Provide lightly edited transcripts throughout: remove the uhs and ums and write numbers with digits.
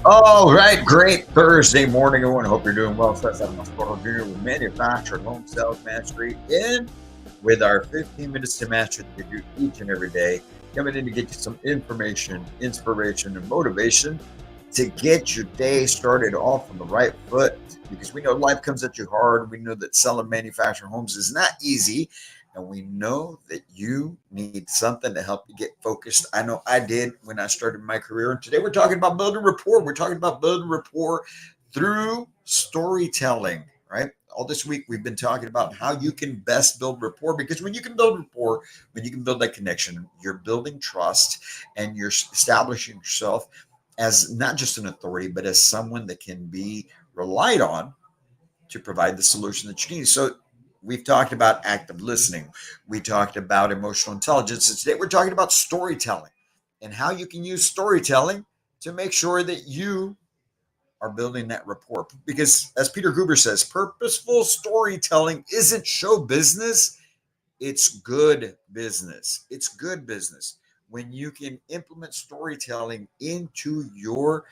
All right, great Thursday morning, everyone. Hope you're doing well. So that's having a photo here with manufactured home sales mastery in with our 15 minutes to master that we do each and every day. Coming in to get you some information, inspiration, and motivation to get your day started off on the right foot. Because we know life comes at you hard. We know that selling manufactured homes is not easy. And we know that you need something to help you get focused. I know I did when I started my career. And today we're talking about building rapport. We're talking about building rapport through storytelling, right? All this week we've been talking about how you can best build rapport, because when you can build rapport, when you can build that connection, you're building trust and you're establishing yourself as not just an authority, but as someone that can be relied on to provide the solution that you need. So we've talked about active listening. We talked about emotional intelligence. And today we're talking about storytelling and how you can use storytelling to make sure that you are building that rapport. Because as Peter Gruber says, purposeful storytelling isn't show business, it's good business. It's good business. When you can implement storytelling into your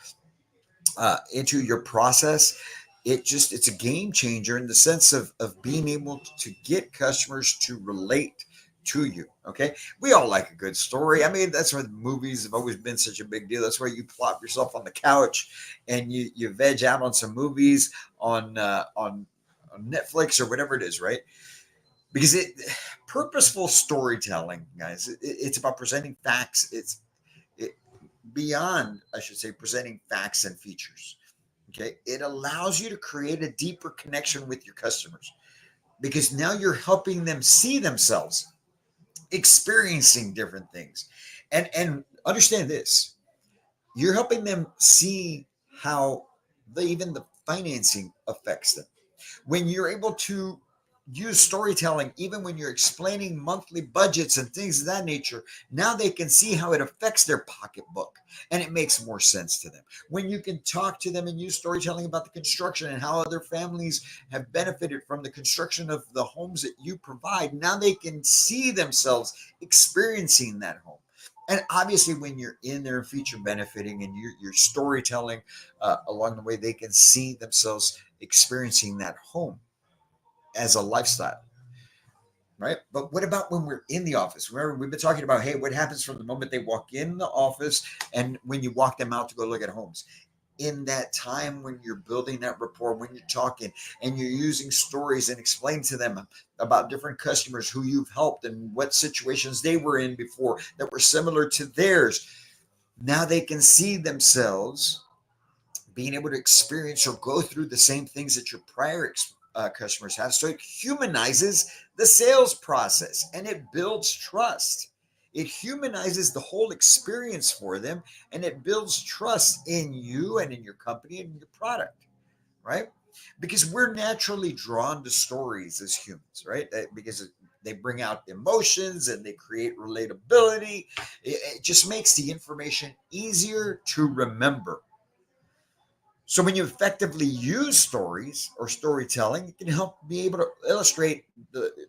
process, it's a game changer in the sense of being able to get customers to relate to you. Okay, we all like a good story. I mean, that's why the movies have always been such a big deal. That's why you plop yourself on the couch and you veg out on some movies on Netflix or whatever it is, right? Because it purposeful storytelling, guys, it's about presenting facts. It beyond, I should say, presenting facts and features. Okay, it allows you to create a deeper connection with your customers because now you're helping them see themselves experiencing different things. And understand this, you're helping them see how even the financing affects them. When you're able to use storytelling, even when you're explaining monthly budgets and things of that nature, now they can see how it affects their pocketbook and it makes more sense to them. When you can talk to them and use storytelling about the construction and how other families have benefited from the construction of the homes that you provide, now they can see themselves experiencing that home. And obviously, when you're in there feature benefiting and you're storytelling along the way, they can see themselves experiencing that home as a lifestyle, right? But what about when we're in the office? Remember, we've been talking about, hey, what happens from the moment they walk in the office and when you walk them out to go look at homes? In that time when you're building that rapport, when you're talking and you're using stories and explain to them about different customers who you've helped and what situations they were in before that were similar to theirs, now they can see themselves being able to experience or go through the same things that your prior customers have. So it humanizes the sales process and it builds trust. It humanizes the whole experience for them and it builds trust in you and in your company and your product, right? Because we're naturally drawn to stories as humans, right? Because they bring out emotions and they create relatability. It just makes the information easier to remember. So when you effectively use stories or storytelling, it can help be able to illustrate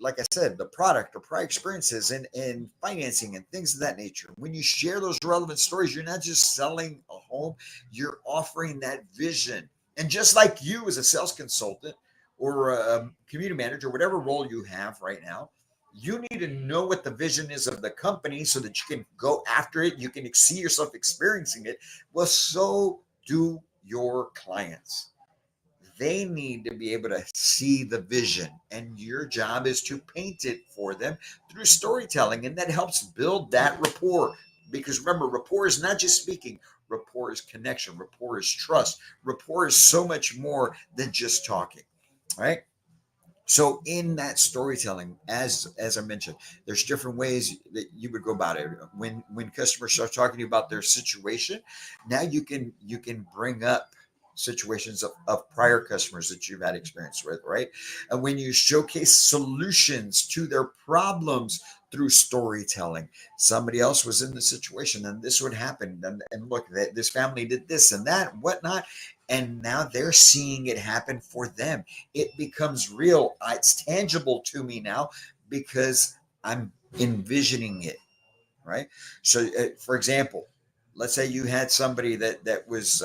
like I said, the product or prior experiences and financing and things of that nature. When you share those relevant stories, you're not just selling a home, you're offering that vision. And just like you as a sales consultant or a community manager, whatever role you have right now, you need to know what the vision is of the company so that you can go after it. You can see yourself experiencing it. Well, so do your clients. They need to be able to see the vision, and your job is to paint it for them through storytelling, and that helps build that rapport. Because remember, rapport is not just speaking, rapport is connection, rapport is trust, rapport is so much more than just talking, right? So in that storytelling, as I mentioned, there's different ways that you would go about it. When customers start talking to you about their situation, now you can bring up situations of prior customers that you've had experience with, right? And when you showcase solutions to their problems through storytelling, somebody else was in the situation and this would happen, and look, this family did this and that and whatnot, and now they're seeing it happen for them. It becomes real. It's tangible to me now because I'm envisioning it, right? So, for example, let's say you had somebody that was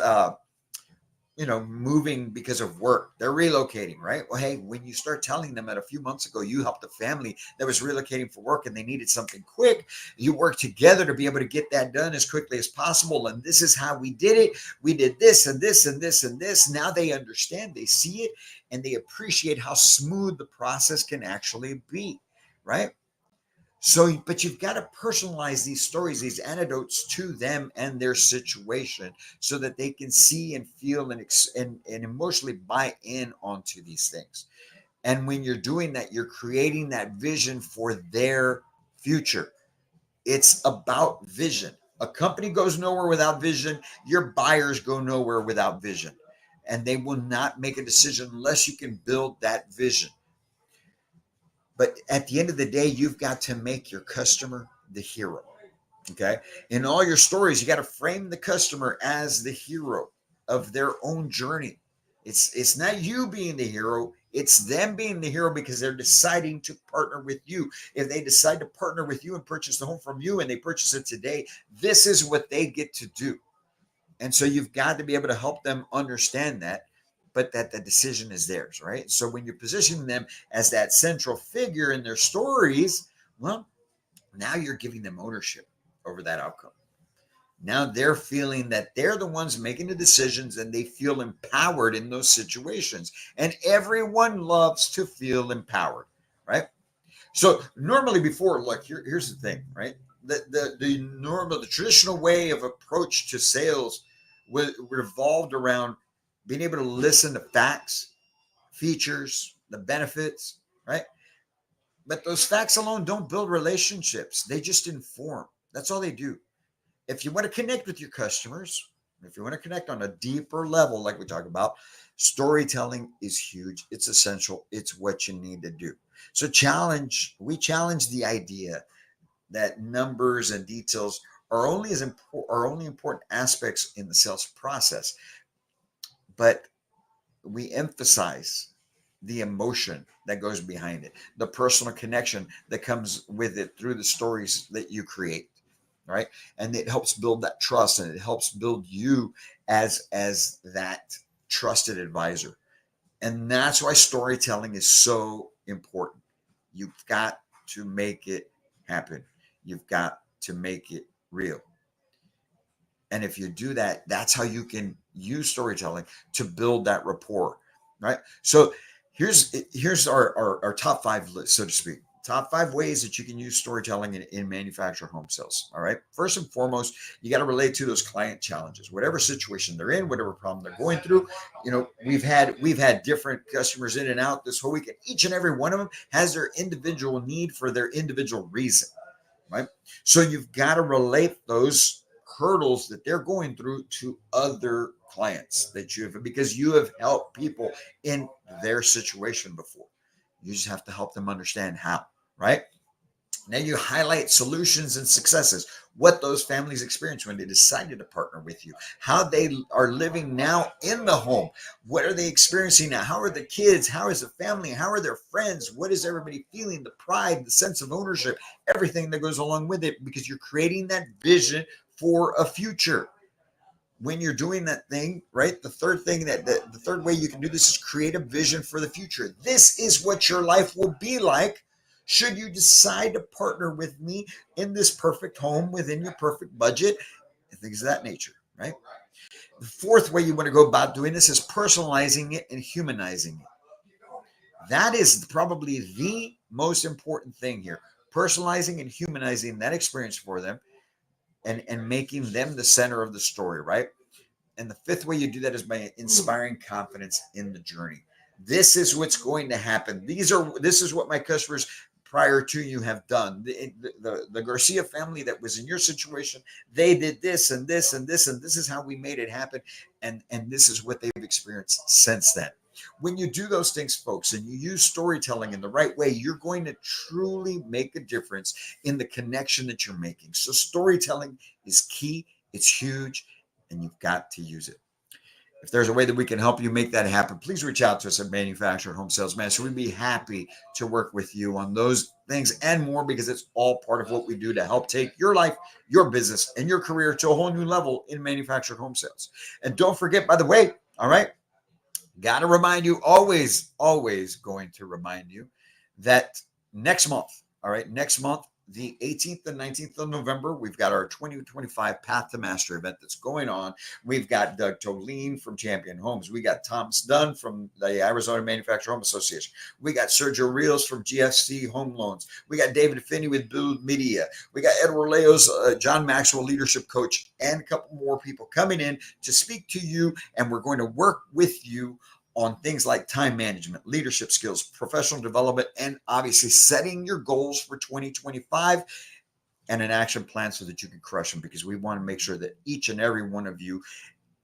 moving because of work. They're relocating, right? Well, hey, when you start telling them that a few months ago you helped a family that was relocating for work and they needed something quick, you work together to be able to get that done as quickly as possible. And this is how we did it. We did this and this and this and this. Now they understand, they see it, and they appreciate how smooth the process can actually be, right? So, but you've got to personalize these stories, these anecdotes to them and their situation so that they can see and feel and emotionally buy in onto these things. And when you're doing that, you're creating that vision for their future. It's about vision. A company goes nowhere without vision. Your buyers go nowhere without vision. And they will not make a decision unless you can build that vision. But at the end of the day, you've got to make your customer the hero. Okay. In all your stories, you got to frame the customer as the hero of their own journey. It's not you being the hero, it's them being the hero because they're deciding to partner with you. If they decide to partner with you and purchase the home from you and they purchase it today, this is what they get to do. And so you've got to be able to help them understand that, but that the decision is theirs, right? So when you're positioning them as that central figure in their stories, well, now you're giving them ownership over that outcome. Now they're feeling that they're the ones making the decisions and they feel empowered in those situations. And everyone loves to feel empowered, right? So normally before, look, here's the thing, right? The traditional way of approach to sales revolved around being able to listen to facts, features, the benefits, right? But those facts alone don't build relationships. They just inform. That's all they do. If you want to connect with your customers, if you want to connect on a deeper level, like we talk about, storytelling is huge. It's essential. It's what you need to do. So we challenge the idea that numbers and details are only important aspects in the sales process, but we emphasize the emotion that goes behind it, the personal connection that comes with it through the stories that you create, right? And it helps build that trust and it helps build you as that trusted advisor. And that's why storytelling is so important. You've got to make it happen. You've got to make it real. And if you do that, that's how you can use storytelling to build that rapport, right? So here's our top five list, so to speak. Top five ways that you can use storytelling in manufactured home sales. All right. First and foremost, you got to relate to those client challenges, whatever situation they're in, whatever problem they're going through. We've had different customers in and out this whole week, and each and every one of them has their individual need for their individual reason, right? So you've got to relate those hurdles that they're going through to other clients that you have, because you have helped people in their situation before. You just have to help them understand how, right? Now you highlight solutions and successes, what those families experience when they decided to partner with you, how they are living now in the home, what are they experiencing now, how are the kids, how is the family, how are their friends, what is everybody feeling, the pride, the sense of ownership, everything that goes along with it, because you're creating that vision for a future. When you're doing that thing, right? The third thing the third way you can do this is create a vision for the future. This is what your life will be like should you decide to partner with me in this perfect home within your perfect budget and things of that nature, right? The fourth way you want to go about doing this is personalizing it and humanizing it. That is probably the most important thing here. Personalizing and humanizing that experience for them and making them the center of the story, right? And the fifth way you do that is by inspiring confidence in the journey. This is what's going to happen. This is what my customers prior to you have done. The Garcia family that was in your situation, they did this and this and this, and this is how we made it happen. And this is what they've experienced since then. When you do those things, folks, and you use storytelling in the right way, you're going to truly make a difference in the connection that you're making. So storytelling is key. It's huge, and you've got to use it. If there's a way that we can help you make that happen, please reach out to us at Manufactured Home Sales Master. We'd be happy to work with you on those things and more, because it's all part of what we do to help take your life, your business, and your career to a whole new level in manufactured home sales. And don't forget, by the way, All right. Got to remind you, always going to remind you that next month, all right, next month, the 18th and 19th of November, we've got our 2025 Path to Master event that's going on. We've got Doug Tolene from Champion Homes. We got Thomas Dunn from the Arizona Manufacturer Home Association. We got Sergio Rios from GFC Home Loans. We got David Finney with Build Media. We got Edward Leo's John Maxwell Leadership Coach, and a couple more people coming in to speak to you. And we're going to work with you on things like time management, leadership skills, professional development, and obviously setting your goals for 2025 and an action plan so that you can crush them, because we want to make sure that each and every one of you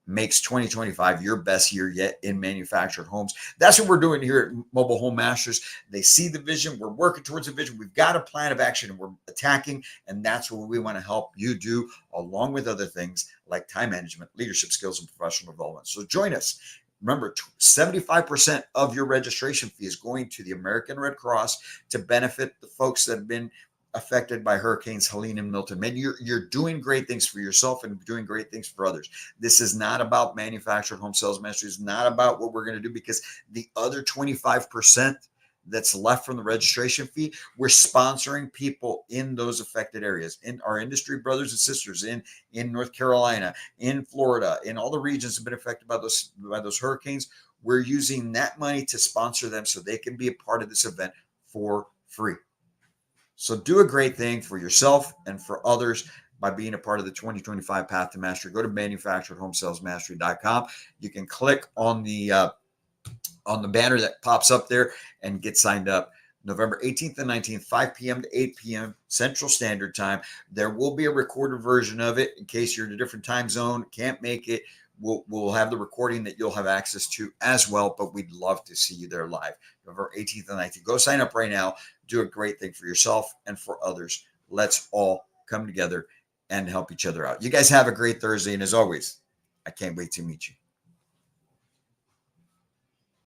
makes 2025 your best year yet in manufactured homes. That's what we're doing here at Mobile Home Masters. They see the vision. We're working towards the vision. We've got a plan of action and we're attacking. And that's what we want to help you do, along with other things like time management, leadership skills, and professional development. So join us. Remember, 75% of your registration fee is going to the American Red Cross to benefit the folks that have been affected by Hurricanes Helene and Milton. Man, you're doing great things for yourself and doing great things for others. This is not about manufactured home sales mastery. It's not about what we're going to do, because the other 25% that's left from the registration fee, we're sponsoring people in those affected areas, in our industry brothers and sisters in North Carolina, in Florida, in all the regions that have been affected by those hurricanes. We're using that money to sponsor them so they can be a part of this event for free. So do a great thing for yourself and for others by being a part of the 2025 Path to Mastery. Go to manufacturedhomesalesmastery.com. You can click on the banner that pops up there and get signed up. November 18th and 19th, 5 p.m. to 8 p.m. Central Standard Time. There will be a recorded version of it in case you're in a different time zone, can't make it. We'll have the recording that you'll have access to as well, but we'd love to see you there live. November 18th and 19th. Go sign up right now. Do a great thing for yourself and for others. Let's all come together and help each other out. You guys have a great Thursday. And as always, I can't wait to meet you.